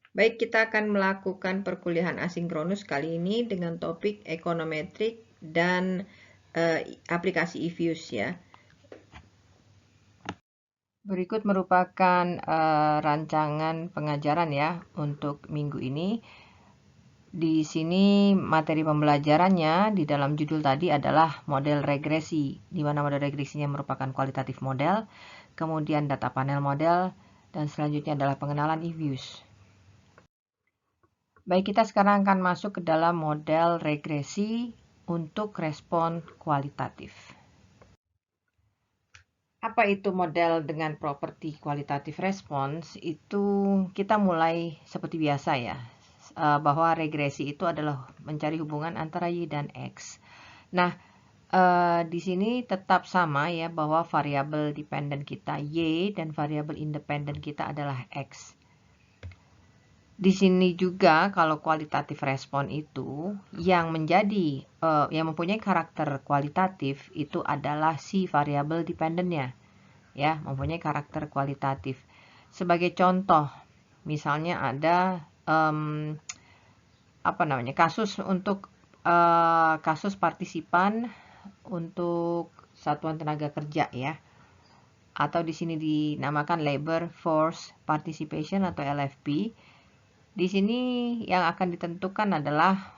Baik, kita akan melakukan perkuliahan asinkronus kali ini dengan topik ekonometrik dan aplikasi eViews ya. Berikut merupakan rancangan pengajaran ya untuk minggu ini. Di sini materi pembelajarannya di dalam judul tadi adalah model regresi, di mana model regresinya merupakan kualitatif model, kemudian data panel model, dan selanjutnya adalah pengenalan eViews. Baik, kita sekarang akan masuk ke dalam model regresi untuk respon kualitatif. Apa itu model dengan properti kualitatif respons? Itu kita mulai seperti biasa ya, bahwa regresi itu adalah mencari hubungan antara Y dan X. Nah, di sini tetap sama ya, bahwa variabel dependen kita Y dan variabel independen kita adalah X. Di sini juga kalau kualitatif respon itu yang menjadi yang mempunyai karakter kualitatif itu adalah si variabel dependennya, ya, mempunyai karakter kualitatif. Sebagai contoh, misalnya ada kasus untuk kasus partisipan untuk satuan tenaga kerja ya, atau di sini dinamakan labor force participation atau LFP. Di sini yang akan ditentukan adalah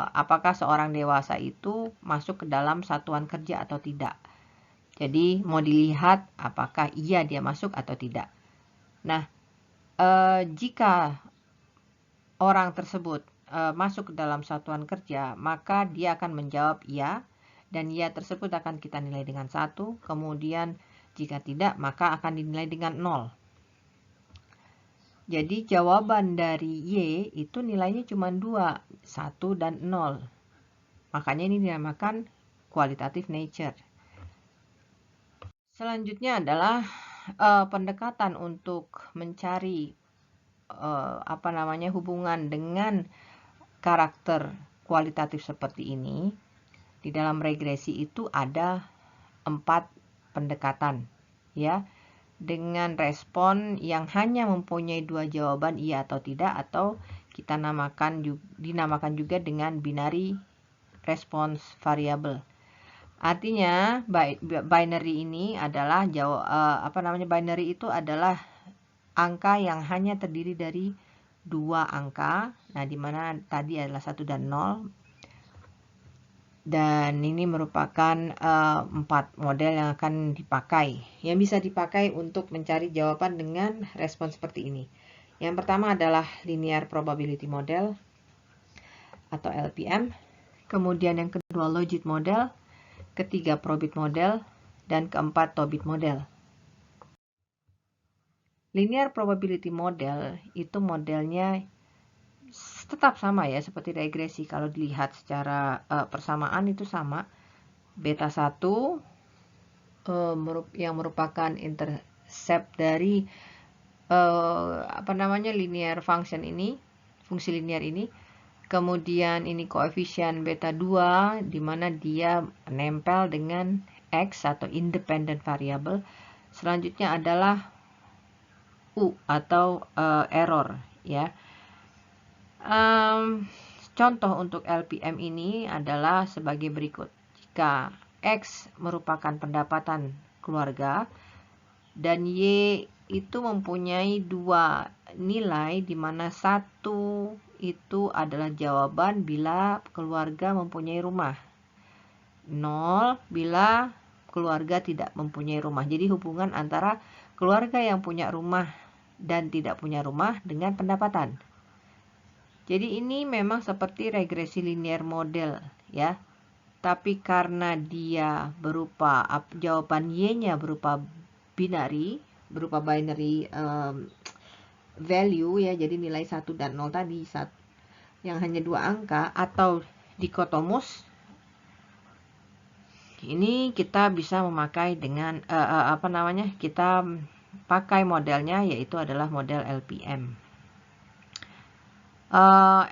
apakah seorang dewasa itu masuk ke dalam satuan kerja atau tidak. Jadi mau dilihat apakah iya dia masuk atau tidak. Nah, jika orang tersebut masuk ke dalam satuan kerja, maka dia akan menjawab iya, dan iya tersebut akan kita nilai dengan 1. Kemudian jika tidak, maka akan dinilai dengan 0. Jadi jawaban dari Y itu nilainya cuma 2, 1 dan 0. Makanya ini dinamakan qualitative nature. Selanjutnya adalah pendekatan untuk mencari hubungan dengan karakter kualitatif seperti ini. Di dalam regresi itu ada 4 pendekatan ya, dengan respon yang hanya mempunyai 2 jawaban iya atau tidak, atau kita dinamakan juga dengan binary response variable. Artinya binary ini adalah binary itu adalah angka yang hanya terdiri dari 2 angka. Nah, di mana tadi adalah 1 dan 0. Dan ini merupakan 4 model yang akan dipakai, yang bisa dipakai untuk mencari jawaban dengan respon seperti ini. Yang pertama adalah linear probability model atau LPM. Kemudian yang kedua logit model, ketiga probit model, dan keempat tobit model. Linear probability model itu modelnya tetap sama ya, seperti regresi. Kalau dilihat secara persamaan itu sama. Beta 1 yang merupakan intercept dari linear function ini, fungsi linear ini. Kemudian ini koefisien beta 2 di mana dia nempel dengan X atau independent variable. Selanjutnya adalah U atau error ya. Contoh untuk LPM ini adalah sebagai berikut. Jika X merupakan pendapatan keluarga dan Y itu mempunyai 2 nilai, di mana 1 itu adalah jawaban bila keluarga mempunyai rumah, 0 bila keluarga tidak mempunyai rumah. Jadi hubungan antara keluarga yang punya rumah dan tidak punya rumah dengan pendapatan. Jadi ini memang seperti regresi linear model ya. Tapi karena dia berupa jawaban Y-nya berupa binary value ya, jadi nilai 1 dan 0 tadi yang hanya 2 angka, atau dikotomus, ini kita bisa memakai dengan kita pakai modelnya, yaitu adalah model LPM.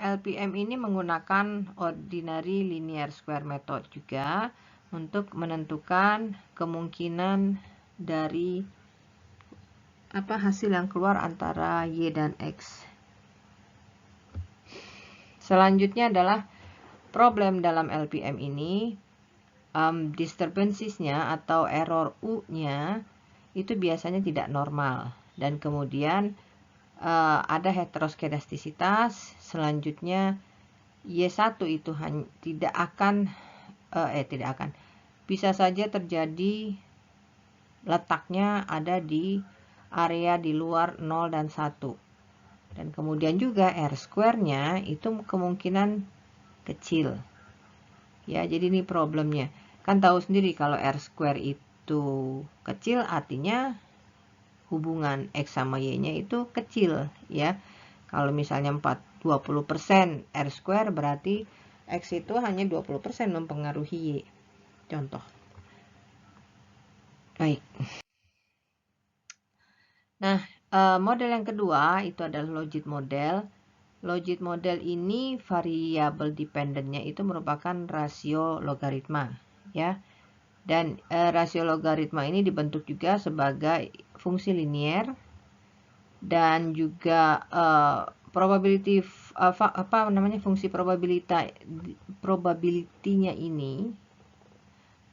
LPM ini menggunakan ordinary linear square method juga untuk menentukan kemungkinan dari hasil yang keluar antara Y dan X. Selanjutnya adalah problem dalam LPM ini, disturbances-nya atau error U-nya itu biasanya tidak normal. Dan kemudian ada heteroskedastisitas. Selanjutnya Y1 itu tidak akan bisa saja terjadi letaknya ada di area di luar 0 dan 1. Dan kemudian juga R square-nya itu kemungkinan kecil. Ya, jadi ini problemnya. Kan tahu sendiri kalau R square itu kecil artinya hubungan X sama Y-nya itu kecil, ya. Kalau misalnya 20% R square berarti X itu hanya 20% mempengaruhi Y. Contoh. Baik. Nah, model yang kedua itu adalah logit model. Logit model ini variabel dependentnya itu merupakan rasio logaritma, ya. Dan rasio logaritma ini dibentuk juga sebagai fungsi linier dan juga fungsi probability-nya ini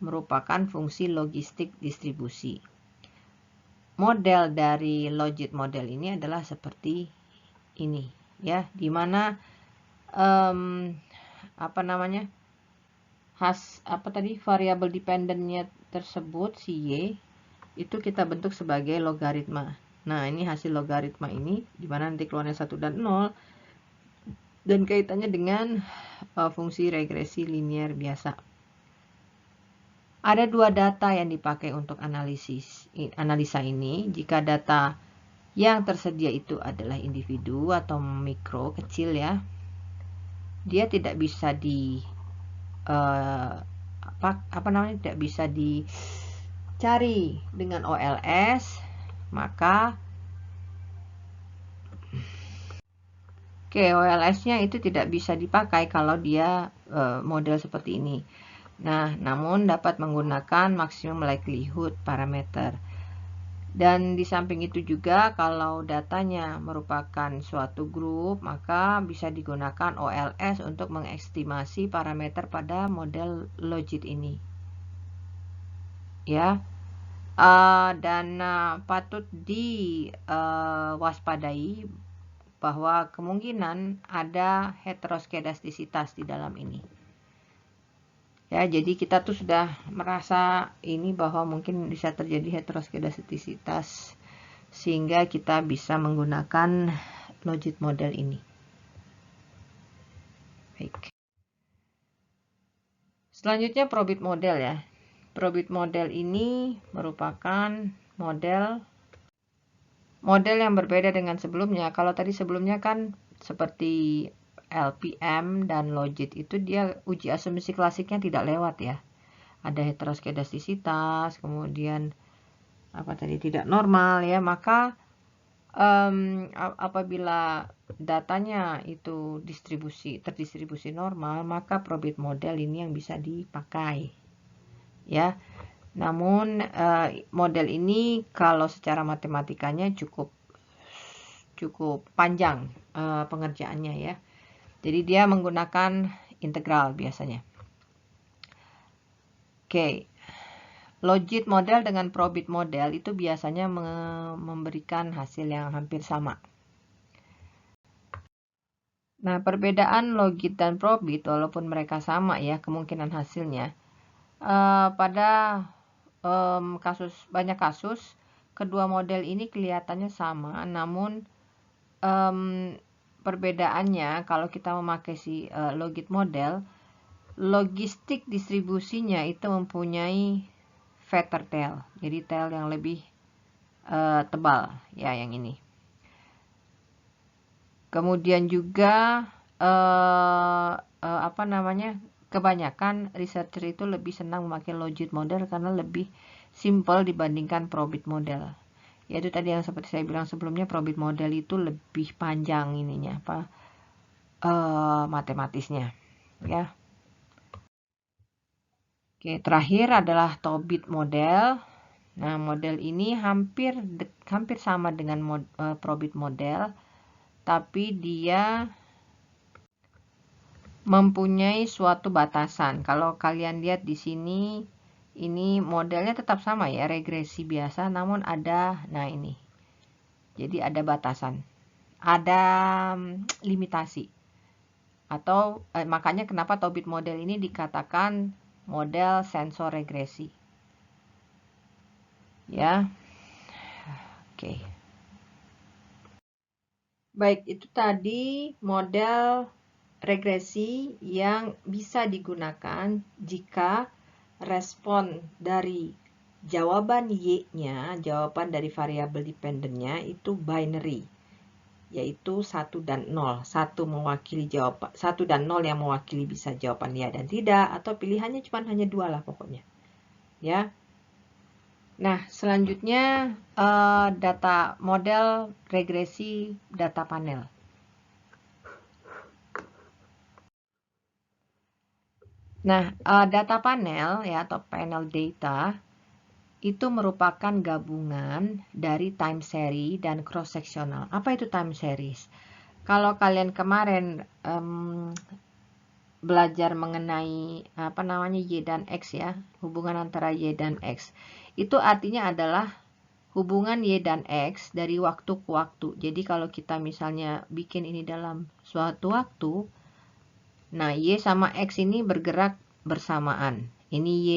merupakan fungsi logistik distribusi. Model dari logit model ini adalah seperti ini, ya, dimana variabel dependentnya tersebut si Y itu kita bentuk sebagai logaritma. Nah, ini hasil logaritma ini dimana nanti keluarnya 1 dan 0 dan kaitannya dengan fungsi regresi linier biasa. Ada dua data yang dipakai untuk analisa ini. Jika data yang tersedia itu adalah individu atau mikro kecil, ya, dia tidak bisa tidak bisa dicari dengan OLS, maka OLS-nya itu tidak bisa dipakai kalau dia model seperti ini. Nah, namun dapat menggunakan maximum likelihood parameter. Dan di samping itu juga kalau datanya merupakan suatu grup, maka bisa digunakan OLS untuk mengestimasi parameter pada model logit ini. Ya. Dan patut diwaspadai bahwa kemungkinan ada heteroskedastisitas di dalam ini. Ya, jadi kita tuh sudah merasa ini bahwa mungkin bisa terjadi heteroskedastisitas sehingga kita bisa menggunakan logit model ini. Baik. Selanjutnya probit model, ya. Probit model ini merupakan model yang berbeda dengan sebelumnya. Kalau tadi sebelumnya kan seperti LPM dan logit itu dia uji asumsi klasiknya tidak lewat, ya. Ada heteroskedastisitas, kemudian tidak normal, ya. Maka apabila datanya itu terdistribusi normal, maka probit model ini yang bisa dipakai, ya. Namun model ini kalau secara matematikanya cukup panjang pengerjaannya, ya. Jadi dia menggunakan integral biasanya. Logit model dengan probit model itu biasanya memberikan hasil yang hampir sama. Nah, perbedaan logit dan probit walaupun mereka sama, ya, kemungkinan hasilnya pada banyak kasus kedua model ini kelihatannya sama, namun perbedaannya kalau kita memakai si logit model, logistik distribusinya itu mempunyai fatter tail, jadi tail yang lebih tebal, ya, yang ini. Kemudian juga kebanyakan researcher itu lebih senang memakai logit model karena lebih simple dibandingkan probit model. Yaitu tadi yang seperti saya bilang sebelumnya, probit model itu lebih panjang ininya, matematisnya, ya. Terakhir adalah Tobit model. Nah, model ini hampir sama dengan probit model, tapi dia mempunyai suatu batasan. Kalau kalian lihat di sini, ini modelnya tetap sama ya, regresi biasa, namun ada, nah ini. Jadi ada batasan, ada limitasi. Atau makanya kenapa Tobit model ini dikatakan model sensor regresi. Ya. Oke. Baik, itu tadi model regresi yang bisa digunakan jika respon dari jawaban Y-nya, jawaban dari variabel dependennya itu binary, yaitu 1 dan 0. 1 mewakili jawaban 1 dan 0 yang mewakili bisa jawaban ya dan tidak, atau pilihannya cuma hanya 2 lah pokoknya. Ya. Nah, selanjutnya data model regresi data panel. Nah, data panel ya atau panel data itu merupakan gabungan dari time series dan cross sectional. Apa itu time series? Kalau kalian kemarin belajar mengenai apa namanya Y dan X ya, hubungan antara Y dan X. Itu artinya adalah hubungan Y dan X dari waktu ke waktu. Jadi kalau kita misalnya bikin ini dalam suatu waktu, nah Y sama X ini bergerak bersamaan. Ini Y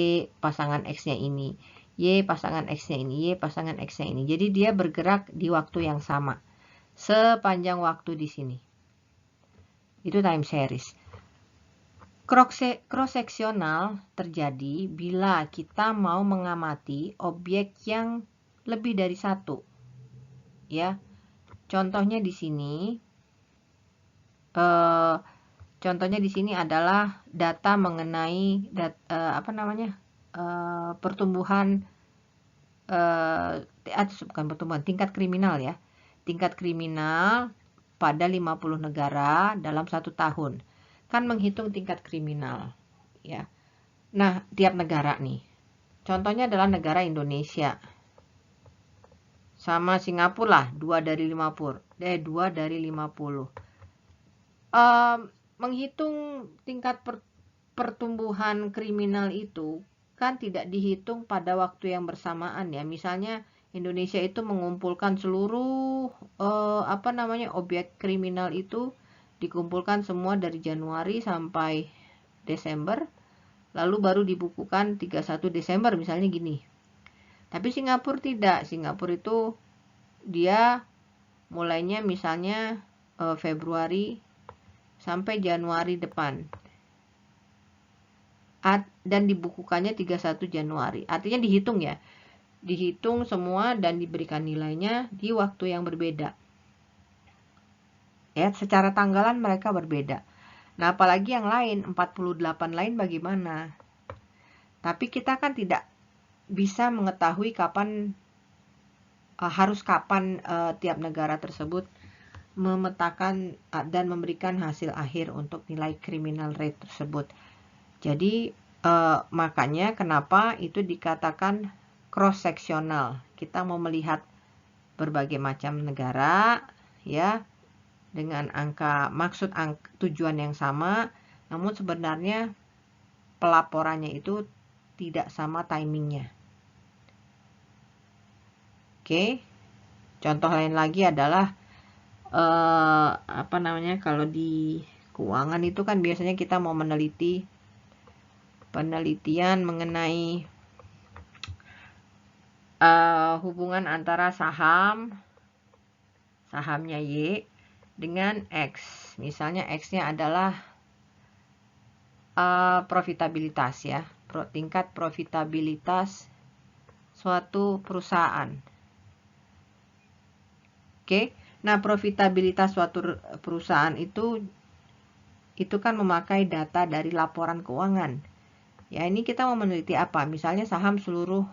pasangan X-nya ini, Y pasangan X-nya ini, Y pasangan X-nya ini. Jadi dia bergerak di waktu yang sama. Sepanjang waktu di sini. Itu time series. Cross-seksional terjadi bila kita mau mengamati objek yang lebih dari satu. Ya, contohnya di sini, contohnya di sini adalah data mengenai pertumbuhan, bukan pertumbuhan, tingkat kriminal ya, tingkat kriminal pada 50 negara dalam 1 tahun. Kan menghitung tingkat kriminal ya. Nah, tiap negara nih. Contohnya adalah negara Indonesia. Sama Singapura lah, 2 dari 50. 2 dari 50. Menghitung tingkat pertumbuhan kriminal itu kan tidak dihitung pada waktu yang bersamaan ya. Misalnya Indonesia itu mengumpulkan seluruh objek kriminal itu dikumpulkan semua dari Januari sampai Desember, lalu baru dibukukan 31 Desember misalnya gini. Tapi Singapura tidak. Singapura itu dia mulainya misalnya Februari sampai Januari depan. Dan dibukukannya 31 Januari. Artinya dihitung ya. Dihitung semua dan diberikan nilainya di waktu yang berbeda. Ya, secara tanggalan mereka berbeda. Nah, apalagi yang lain, 48 lain bagaimana? Tapi kita kan tidak bisa mengetahui kapan harus kapan tiap negara tersebut memetakan dan memberikan hasil akhir untuk nilai criminal rate tersebut. Jadi makanya kenapa itu dikatakan cross sectional. Kita mau melihat berbagai macam negara ya dengan tujuan yang sama, namun sebenarnya pelaporannya itu tidak sama timingnya. Oke. Contoh lain lagi adalah kalau di keuangan itu kan biasanya kita mau meneliti penelitian mengenai hubungan antara sahamnya Y dengan X. Misalnya X-nya adalah profitabilitas ya, tingkat profitabilitas suatu perusahaan. Oke. Nah, profitabilitas suatu perusahaan itu kan memakai data dari laporan keuangan. Ya, ini kita mau meneliti apa? Misalnya saham seluruh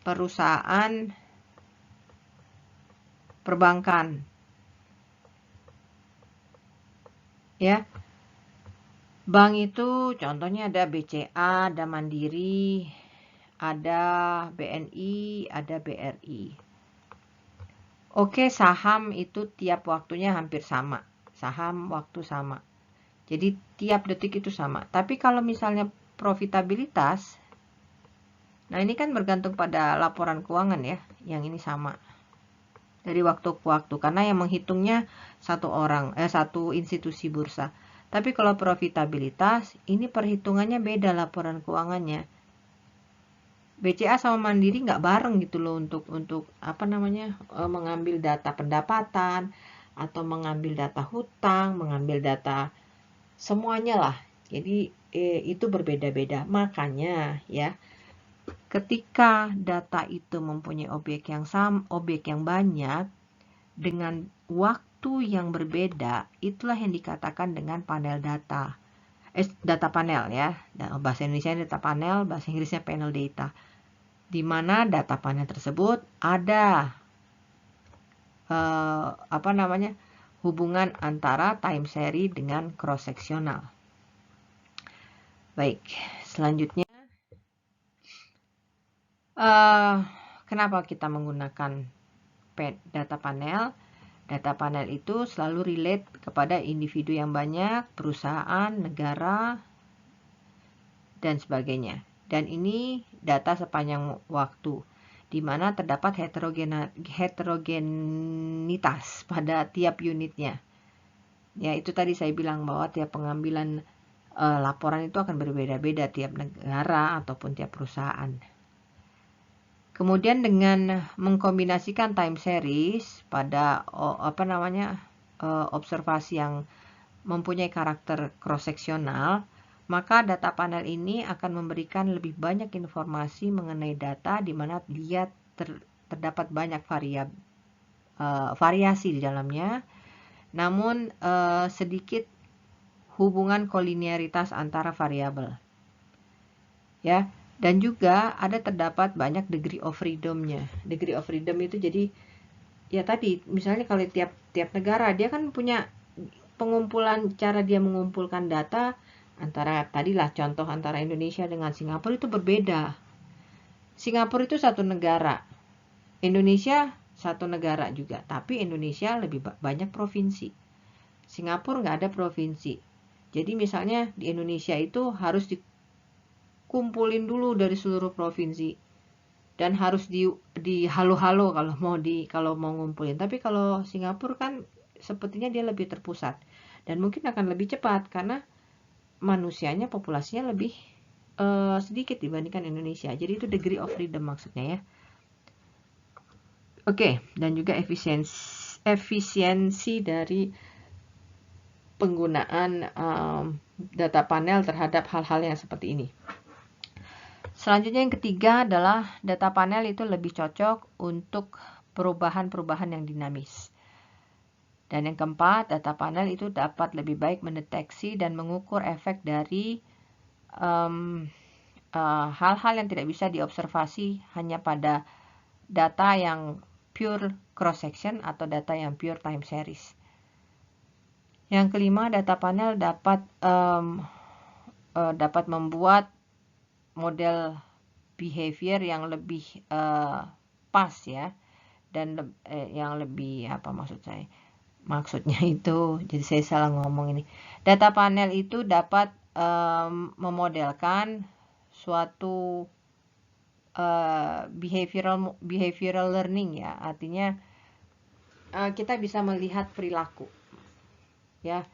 perusahaan perbankan. Ya. Bank itu contohnya ada BCA, ada Mandiri, ada BNI, ada BRI. Oke, saham itu tiap waktunya hampir sama. Saham waktu sama. Jadi tiap detik itu sama. Tapi kalau misalnya profitabilitas, nah ini kan bergantung pada laporan keuangan ya, yang ini sama dari waktu ke waktu karena yang menghitungnya satu institusi bursa. Tapi kalau profitabilitas, ini perhitungannya beda laporan keuangannya. BCA sama Mandiri nggak bareng gitu loh untuk apa namanya mengambil data pendapatan atau mengambil data hutang, mengambil data semuanya lah. Jadi itu berbeda-beda. Makanya ya, ketika data itu mempunyai objek yang banyak dengan waktu yang berbeda, itulah yang dikatakan dengan panel data. Data panel ya. Bahasa Indonesia data panel, bahasa Inggrisnya panel data. Di mana data panel tersebut ada hubungan antara time series dengan cross seksional. Baik, selanjutnya kenapa kita menggunakan data panel? Data panel itu selalu relate kepada individu yang banyak, perusahaan, negara, dan sebagainya. Dan ini data sepanjang waktu, di mana terdapat heterogenitas pada tiap unitnya. Ya, itu tadi saya bilang bahwa tiap pengambilan laporan itu akan berbeda-beda tiap negara ataupun tiap perusahaan. Kemudian dengan mengkombinasikan time series pada observasi yang mempunyai karakter cross seksional, maka data panel ini akan memberikan lebih banyak informasi mengenai data di mana dia terdapat banyak variasi di dalamnya, namun sedikit hubungan kolinearitas antara variabel. Ya, dan juga terdapat banyak degree of freedom-nya. Degree of freedom itu jadi ya tadi misalnya kalau tiap negara dia kan punya pengumpulan, cara dia mengumpulkan data antara contoh antara Indonesia dengan Singapura itu berbeda. Singapura itu satu negara, Indonesia satu negara juga, tapi Indonesia lebih banyak provinsi. Singapura nggak ada provinsi. Jadi misalnya di Indonesia itu harus dikumpulin dulu dari seluruh provinsi dan harus di halo-halo kalau mau ngumpulin. Tapi kalau Singapura kan sepertinya dia lebih terpusat dan mungkin akan lebih cepat karena manusianya, populasinya lebih sedikit dibandingkan Indonesia. Jadi itu degree of freedom maksudnya ya. Oke, dan juga efisiensi dari penggunaan data panel terhadap hal-hal yang seperti ini. Selanjutnya yang ketiga adalah data panel itu lebih cocok untuk perubahan-perubahan yang dinamis. Dan yang keempat, data panel itu dapat lebih baik mendeteksi dan mengukur efek dari hal-hal yang tidak bisa diobservasi hanya pada data yang pure cross section atau data yang pure time series. Yang kelima, data panel dapat membuat model behavior yang lebih pas ya, dan yang lebih maksudnya itu jadi saya salah ngomong ini. Data panel itu dapat memodelkan suatu behavioral learning ya, artinya kita bisa melihat perilaku ya,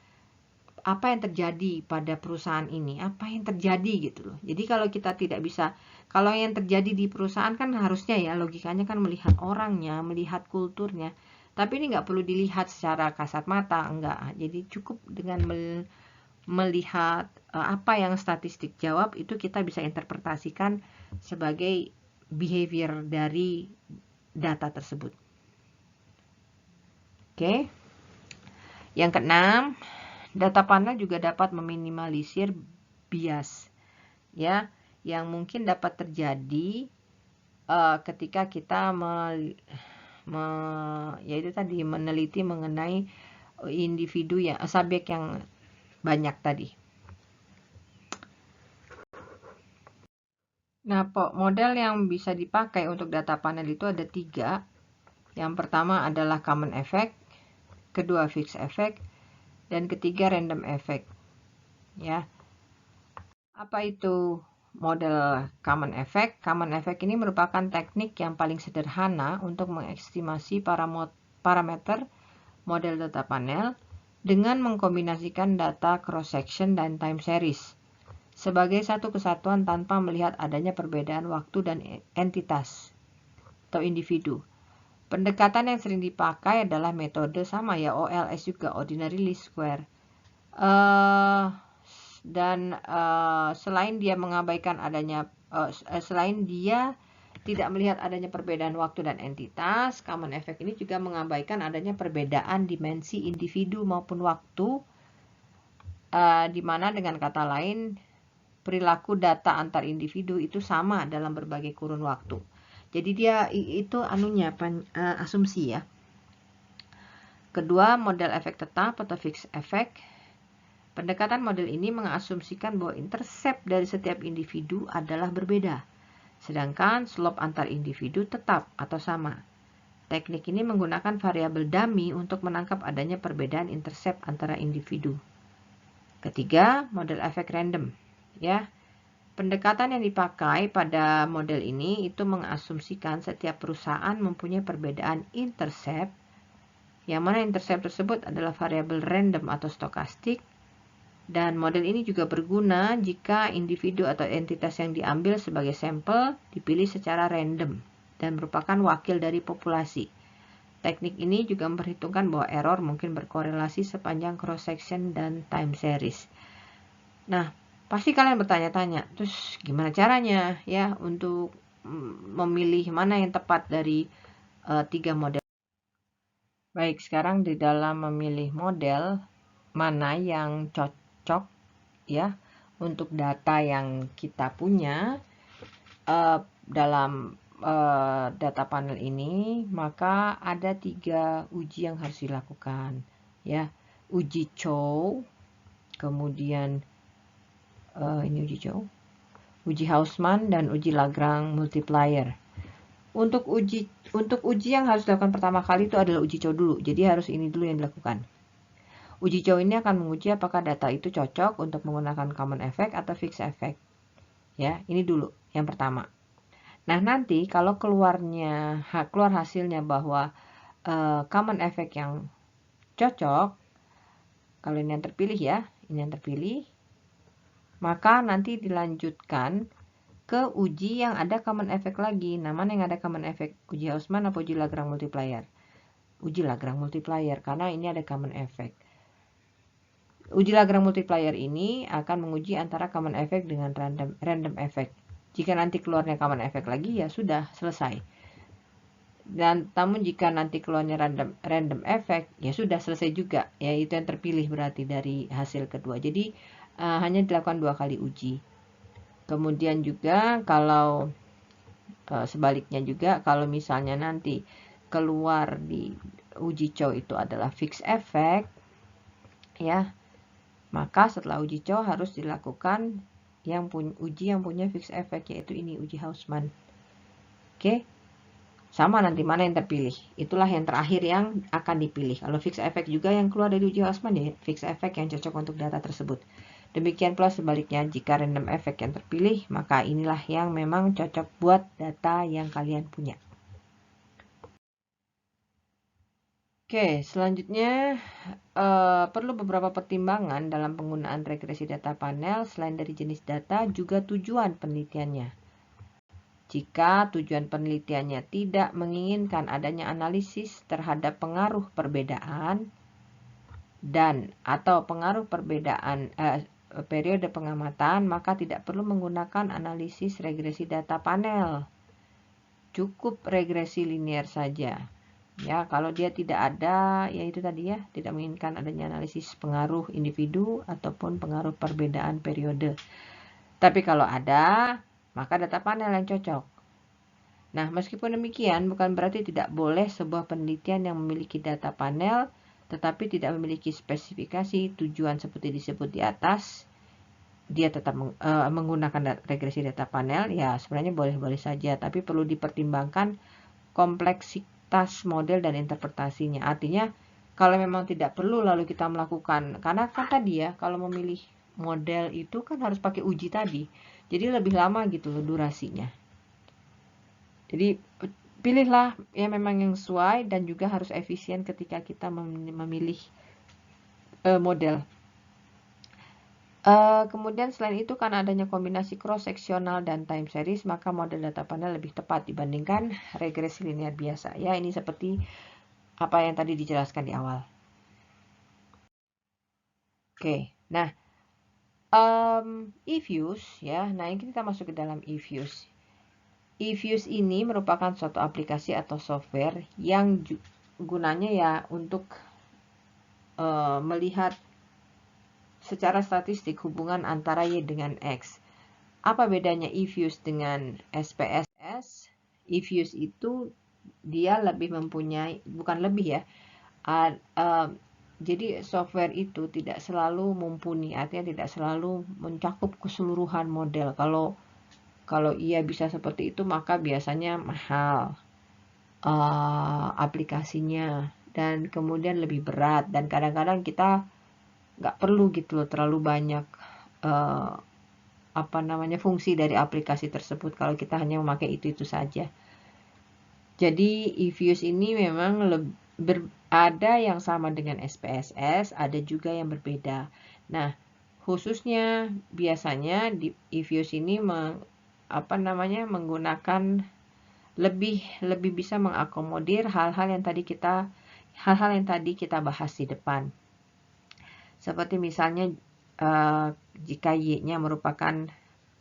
apa yang terjadi pada perusahaan ini, apa yang terjadi gitu loh. Jadi kalau kita tidak bisa, kalau yang terjadi di perusahaan kan harusnya ya logikanya kan melihat orangnya, melihat kulturnya, tapi ini nggak perlu dilihat secara kasat mata, enggak. Jadi cukup dengan melihat apa yang statistik jawab, itu kita bisa interpretasikan sebagai behavior dari data tersebut. Oke. Yang keenam, data panel juga dapat meminimalisir bias ya, yang mungkin dapat terjadi ketika kita yaitu tadi meneliti mengenai individu subjek yang banyak tadi. Nah, model yang bisa dipakai untuk data panel itu ada 3. Yang pertama adalah common effect, kedua fixed effect, dan ketiga random effect. ya. Apa itu model common effect? Common effect ini merupakan teknik yang paling sederhana untuk mengestimasi parameter model data panel dengan mengkombinasikan data cross-section dan time series sebagai satu kesatuan tanpa melihat adanya perbedaan waktu dan entitas atau individu. Pendekatan yang sering dipakai adalah metode sama ya, OLS juga, ordinary least square. Selain dia mengabaikan adanya, selain dia tidak melihat adanya perbedaan waktu dan entitas, common effect ini juga mengabaikan adanya perbedaan dimensi individu maupun waktu, di mana dengan kata lain perilaku data antar individu itu sama dalam berbagai kurun waktu. Jadi dia itu asumsi ya. Kedua, model efek tetap atau fixed effect. Pendekatan model ini mengasumsikan bahwa intercept dari setiap individu adalah berbeda, sedangkan slope antar individu tetap atau sama. Teknik ini menggunakan variabel dummy untuk menangkap adanya perbedaan intercept antara individu. Ketiga, model efek random. Ya, pendekatan yang dipakai pada model ini itu mengasumsikan setiap perusahaan mempunyai perbedaan intercept, yang mana intercept tersebut adalah variabel random atau stokastik. Dan model ini juga berguna jika individu atau entitas yang diambil sebagai sampel dipilih secara random dan merupakan wakil dari populasi. Teknik ini juga memperhitungkan bahwa error mungkin berkorelasi sepanjang cross-section dan time series. Nah, pasti kalian bertanya-tanya, terus gimana caranya ya untuk memilih mana yang tepat dari 3 model? Baik, sekarang di dalam memilih model, mana yang cocok ya untuk data yang kita punya dalam data panel ini, maka ada 3 uji yang harus dilakukan ya. Uji Chow, kemudian ini uji Chow, uji Hausman, dan uji Lagrange multiplier. Untuk uji yang harus dilakukan pertama kali itu adalah uji Chow dulu, jadi harus ini dulu yang dilakukan. Uji Chow ini akan menguji apakah data itu cocok untuk menggunakan common effect atau fixed effect. Ya, ini dulu yang pertama. Nah, nanti kalau keluar hasilnya bahwa common effect yang cocok, kalau ini yang terpilih ya, ini yang terpilih, maka nanti dilanjutkan ke uji yang ada common effect lagi. Nah, mana yang ada common effect? Uji Hausman atau uji Lagrange multiplier? Uji Lagrange multiplier, karena ini ada common effect. Uji Lagrange multiplier ini akan menguji antara common effect dengan random effect. Jika nanti keluarnya common effect lagi, ya sudah selesai. Dan namun jika nanti keluarnya random effect, ya sudah selesai juga. Ya, itu yang terpilih berarti dari hasil kedua. Jadi hanya dilakukan 2 kali uji. Kemudian juga kalau sebaliknya juga, kalau misalnya nanti keluar di uji Chow itu adalah fixed effect, ya, maka setelah uji Chow harus dilakukan uji yang punya fixed effect, yaitu ini uji Hausman. Oke, sama nanti mana yang terpilih. Itulah yang terakhir yang akan dipilih. Kalau fixed effect juga yang keluar dari uji Hausman, ya fixed effect yang cocok untuk data tersebut. Demikian pula sebaliknya, jika random effect yang terpilih, maka inilah yang memang cocok buat data yang kalian punya. Oke, selanjutnya perlu beberapa pertimbangan dalam penggunaan regresi data panel. Selain dari jenis data, juga tujuan penelitiannya. Jika tujuan penelitiannya tidak menginginkan adanya analisis terhadap pengaruh perbedaan dan atau pengaruh perbedaan periode pengamatan, maka tidak perlu menggunakan analisis regresi data panel. Cukup regresi linear saja. Ya, kalau dia tidak ada, yaitu tadi ya, tidak menginginkan adanya analisis pengaruh individu ataupun pengaruh perbedaan periode. Tapi kalau ada, maka data panel yang cocok. Nah, meskipun demikian, bukan berarti tidak boleh sebuah penelitian yang memiliki data panel, tetapi tidak memiliki spesifikasi tujuan seperti disebut di atas, dia tetap menggunakan regresi data panel, ya sebenarnya boleh-boleh saja, tapi perlu dipertimbangkan kompleksitas model dan interpretasinya. Artinya kalau memang tidak perlu lalu kita melakukan, karena kan tadi ya, kalau memilih model itu kan harus pakai uji tadi. Jadi lebih lama gitu loh durasinya. Jadi pilihlah ya memang yang sesuai dan juga harus efisien ketika kita memilih model. Kemudian selain itu karena adanya kombinasi cross-sectional dan time series, maka model data panel lebih tepat dibandingkan regresi linear biasa. Ya, ini seperti apa yang tadi dijelaskan di awal. Oke, nah eViews ya. Nah, ini kita masuk ke dalam eViews. eViews ini merupakan suatu aplikasi atau software yang gunanya ya untuk melihat secara statistik hubungan antara Y dengan X. Apa bedanya eViews dengan SPSS? eViews itu dia lebih mempunyai, bukan lebih ya, jadi software itu tidak selalu mumpuni, artinya tidak selalu mencakup keseluruhan model. Kalau ia bisa seperti itu, maka biasanya mahal aplikasinya dan kemudian lebih berat, dan kadang-kadang kita nggak perlu gitu loh terlalu banyak fungsi dari aplikasi tersebut kalau kita hanya memakai itu saja. Jadi eViews ini memang ada yang sama dengan SPSS, ada juga yang berbeda. Nah, khususnya biasanya di eViews ini menggunakan lebih bisa mengakomodir hal-hal yang tadi kita bahas di depan. Seperti misalnya jika Y-nya merupakan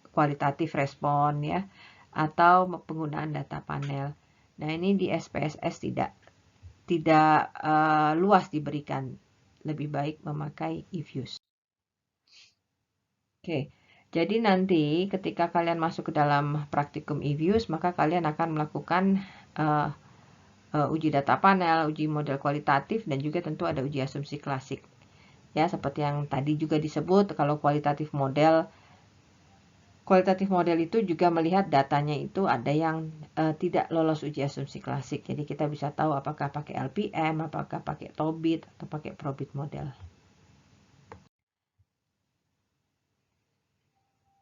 kualitatif respon ya, atau penggunaan data panel. Nah, ini di SPSS tidak luas diberikan. Lebih baik memakai eViews. Oke, jadi nanti ketika kalian masuk ke dalam praktikum eViews, maka kalian akan melakukan uji data panel, uji model kualitatif, dan juga tentu ada uji asumsi klasik. Ya, seperti yang tadi juga disebut, kalau kualitatif model itu juga melihat datanya itu ada yang tidak lolos uji asumsi klasik. Jadi kita bisa tahu apakah pakai LPM, apakah pakai TOBIT, atau pakai PROBIT model.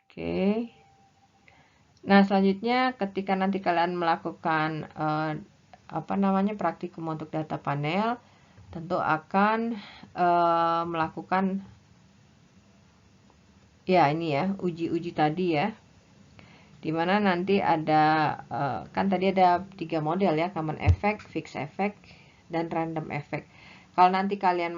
Oke. Nah, selanjutnya ketika nanti kalian melakukan praktikum untuk data panel, tentu akan melakukan ya ini ya, uji-uji tadi ya. Dimana nanti ada, kan tadi ada 3 model ya, common effect, fixed effect, dan random effect. Kalau nanti kalian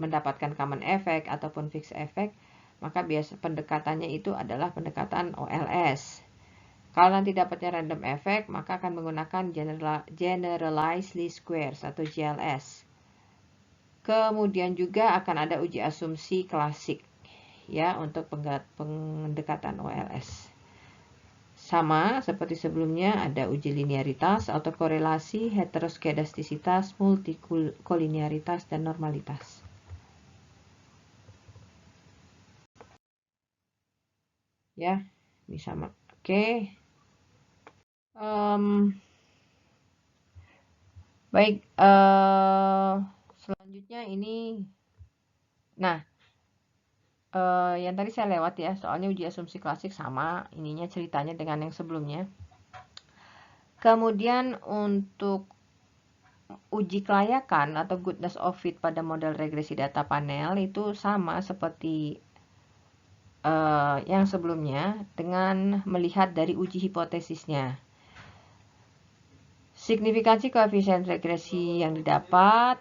mendapatkan common effect ataupun fixed effect, maka biasa pendekatannya itu adalah pendekatan OLS. Kalau nanti dapatnya random effect, maka akan menggunakan generalized least squares atau GLS. Kemudian juga akan ada uji asumsi klasik ya untuk pendekatan OLS. Sama seperti sebelumnya, ada uji linearitas, autokorelasi, heteroskedastisitas, multikolinearitas, dan normalitas. Ya, ini sama. Oke. Baik, selanjutnya ini, nah, yang tadi saya lewat ya, soalnya uji asumsi klasik sama ininya ceritanya dengan yang sebelumnya. Kemudian untuk uji kelayakan atau goodness of fit pada model regresi data panel itu sama seperti yang sebelumnya dengan melihat dari uji hipotesisnya. Signifikansi koefisien regresi yang didapat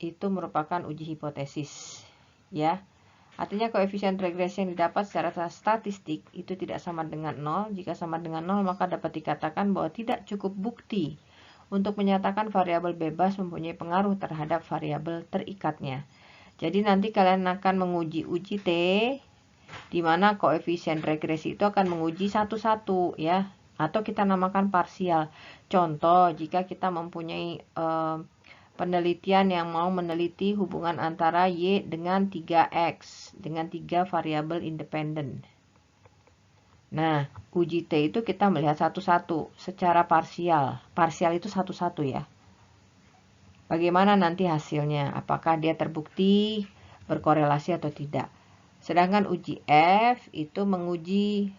itu merupakan uji hipotesis ya. Artinya koefisien regresi yang didapat secara statistik itu tidak sama dengan 0. Jika sama dengan 0, maka dapat dikatakan bahwa tidak cukup bukti untuk menyatakan variabel bebas mempunyai pengaruh terhadap variabel terikatnya. Jadi nanti kalian akan menguji uji T, di mana koefisien regresi itu akan menguji satu-satu ya, atau kita namakan parsial. Contoh, jika kita mempunyai penelitian yang mau meneliti hubungan antara Y dengan 3X, dengan 3 variabel independen. Nah, uji T itu kita melihat satu-satu secara parsial. Parsial itu satu-satu ya. Bagaimana nanti hasilnya? Apakah dia terbukti berkorelasi atau tidak? Sedangkan uji F itu menguji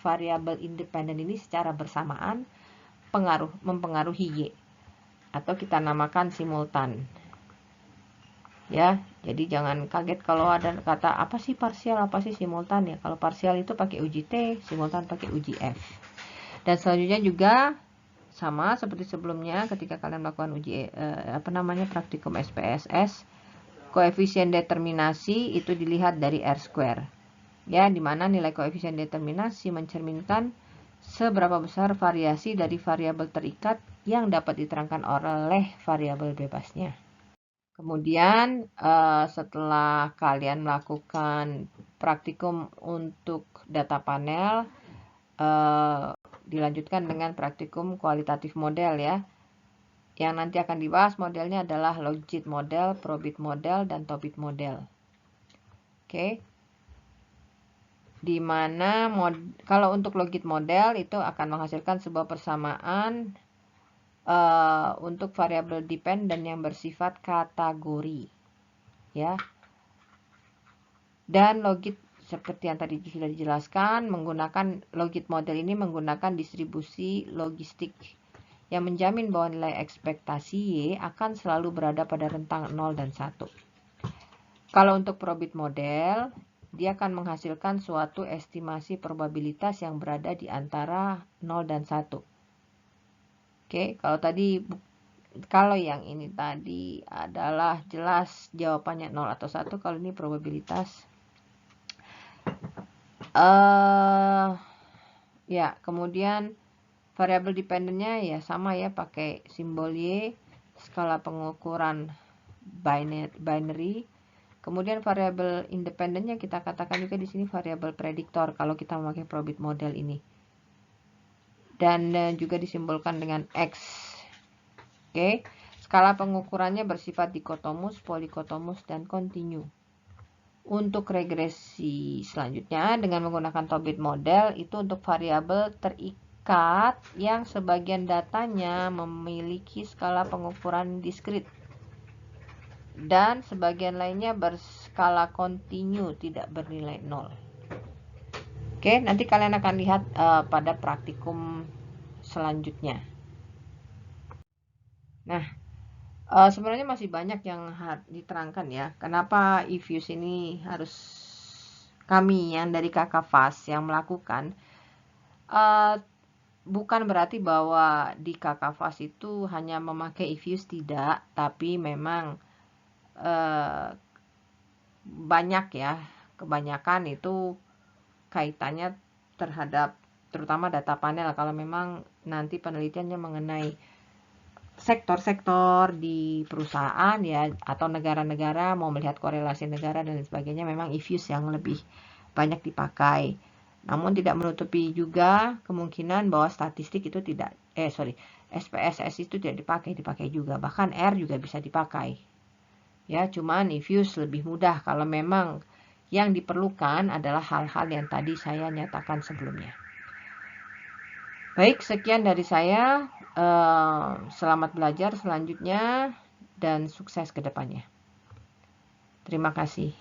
variabel independen ini secara bersamaan mempengaruhi Y, atau kita namakan simultan. Ya, jadi jangan kaget kalau ada kata apa sih parsial, apa sih simultan ya. Kalau parsial itu pakai uji T, simultan pakai uji F. Dan selanjutnya juga sama seperti sebelumnya ketika kalian melakukan uji praktikum SPSS, koefisien determinasi itu dilihat dari R². Ya, di mana nilai koefisien determinasi mencerminkan seberapa besar variasi dari variabel terikat yang dapat diterangkan oleh variabel bebasnya. Kemudian setelah kalian melakukan praktikum untuk data panel, dilanjutkan dengan praktikum kualitatif model ya. Yang nanti akan dibahas modelnya adalah logit model, probit model, dan tobit model. Oke. Dimana kalau untuk logit model itu akan menghasilkan sebuah persamaan untuk variabel dependen yang bersifat kategori. Ya. Dan logit seperti yang tadi sudah dijelaskan, menggunakan logit model ini menggunakan distribusi logistik yang menjamin bahwa nilai ekspektasi Y akan selalu berada pada rentang 0 dan 1. Kalau untuk probit model, dia akan menghasilkan suatu estimasi probabilitas yang berada di antara 0 dan 1. Oke, kalau yang ini tadi adalah jelas jawabannya 0 atau 1, kalau ini probabilitas. Ya, kemudian variabel dependennya ya sama ya, pakai simbol Y, skala pengukuran binary. Kemudian variabel independennya kita katakan juga di sini variabel prediktor kalau kita memakai probit model ini. Dan juga disimbolkan dengan X. Oke, skala pengukurannya bersifat dikotomus, polikotomus, dan kontinu. Untuk regresi selanjutnya dengan menggunakan tobit model itu untuk variabel terikat yang sebagian datanya memiliki skala pengukuran diskrit dan sebagian lainnya berskala kontinu tidak bernilai 0. Oke, nanti kalian akan lihat pada praktikum selanjutnya. Nah, sebenarnya masih banyak yang diterangkan ya. Kenapa EViews ini harus kami yang dari KKFAS yang melakukan. Bukan berarti bahwa di KKFAS itu hanya memakai EViews, tidak. Tapi memang banyak ya. Kebanyakan itu kaitannya terhadap terutama data panel. Kalau memang nanti penelitiannya mengenai sektor-sektor di perusahaan ya atau negara-negara, mau melihat korelasi negara dan sebagainya, memang EViews yang lebih banyak dipakai. Namun tidak menutupi juga kemungkinan bahwa statistik itu SPSS itu tidak dipakai juga. Bahkan R juga bisa dipakai. Ya, cuman EViews lebih mudah kalau memang yang diperlukan adalah hal-hal yang tadi saya nyatakan sebelumnya. Baik, sekian dari saya. Selamat belajar selanjutnya dan sukses ke depannya. Terima kasih.